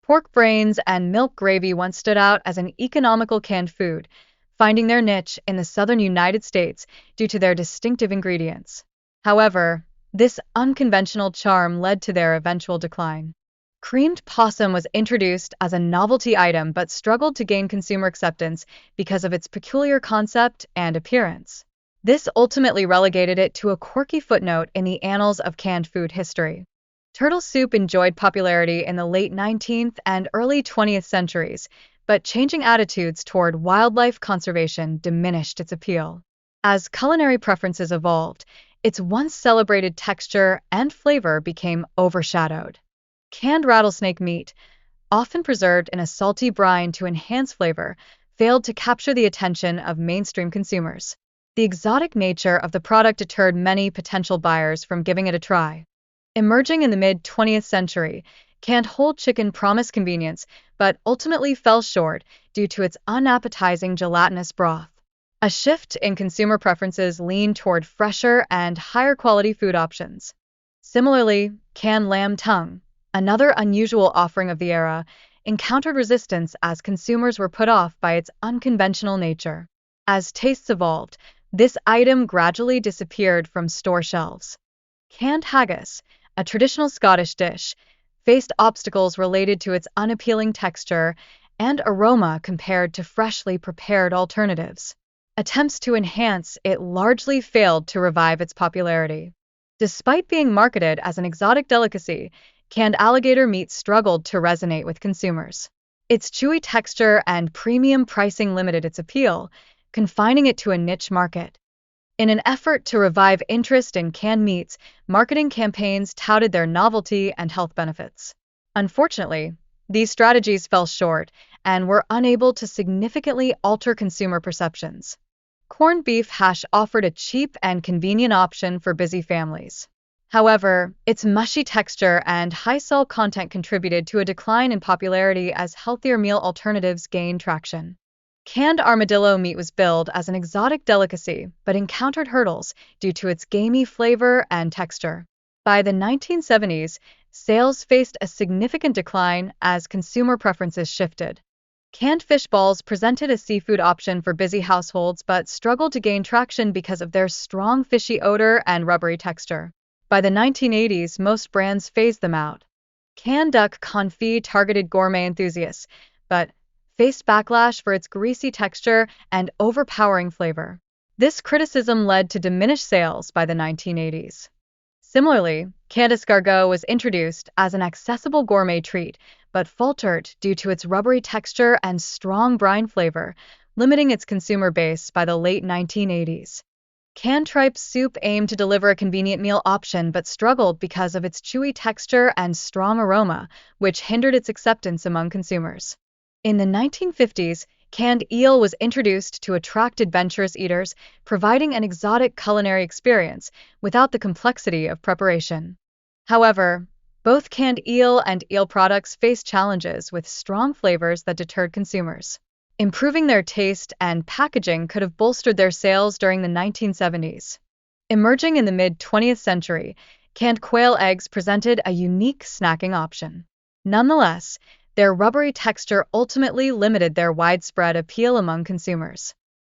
Pork brains and milk gravy once stood out as an economical canned food, finding their niche in the southern United States due to their distinctive ingredients. However, this unconventional charm led to their eventual decline. Creamed possum was introduced as a novelty item but struggled to gain consumer acceptance because of its peculiar concept and appearance. This ultimately relegated it to a quirky footnote in the annals of canned food history. Turtle soup enjoyed popularity in the late 19th and early 20th centuries, but changing attitudes toward wildlife conservation diminished its appeal. As culinary preferences evolved, its once celebrated texture and flavor became overshadowed. Canned rattlesnake meat, often preserved in a salty brine to enhance flavor, failed to capture the attention of mainstream consumers. The exotic nature of the product deterred many potential buyers from giving it a try. Emerging in the mid-20th century, canned whole chicken promised convenience but ultimately fell short due to its unappetizing gelatinous broth. A shift in consumer preferences leaned toward fresher and higher quality food options. Similarly, canned lamb tongue, another unusual offering of the era, encountered resistance as consumers were put off by its unconventional nature. As tastes evolved, this item gradually disappeared from store shelves. Canned haggis, a traditional Scottish dish, faced obstacles related to its unappealing texture and aroma compared to freshly prepared alternatives. Attempts to enhance it largely failed to revive its popularity. Despite being marketed as an exotic delicacy, canned alligator meat struggled to resonate with consumers. Its chewy texture and premium pricing limited its appeal, confining it to a niche market. In an effort to revive interest in canned meats, marketing campaigns touted their novelty and health benefits. Unfortunately, these strategies fell short and were unable to significantly alter consumer perceptions. Corned beef hash offered a cheap and convenient option for busy families. However, its mushy texture and high salt content contributed to a decline in popularity as healthier meal alternatives gained traction. Canned armadillo meat was billed as an exotic delicacy, but encountered hurdles due to its gamey flavor and texture. By the 1970s, sales faced a significant decline as consumer preferences shifted. Canned fish balls presented a seafood option for busy households but struggled to gain traction because of their strong fishy odor and rubbery texture. By the 1980s, most brands phased them out. Canned duck confit targeted gourmet enthusiasts, but faced backlash for its greasy texture and overpowering flavor. This criticism led to diminished sales by the 1980s. Similarly, canned escargot was introduced as an accessible gourmet treat, but faltered due to its rubbery texture and strong brine flavor, limiting its consumer base by the late 1980s. Canned tripe soup aimed to deliver a convenient meal option but struggled because of its chewy texture and strong aroma, which hindered its acceptance among consumers. In the 1950s, canned eel was introduced to attract adventurous eaters, providing an exotic culinary experience without the complexity of preparation. However, both canned eel and eel products faced challenges with strong flavors that deterred consumers. Improving their taste and packaging could have bolstered their sales during the 1970s. Emerging in the mid-20th century, canned quail eggs presented a unique snacking option. Nonetheless, their rubbery texture ultimately limited their widespread appeal among consumers.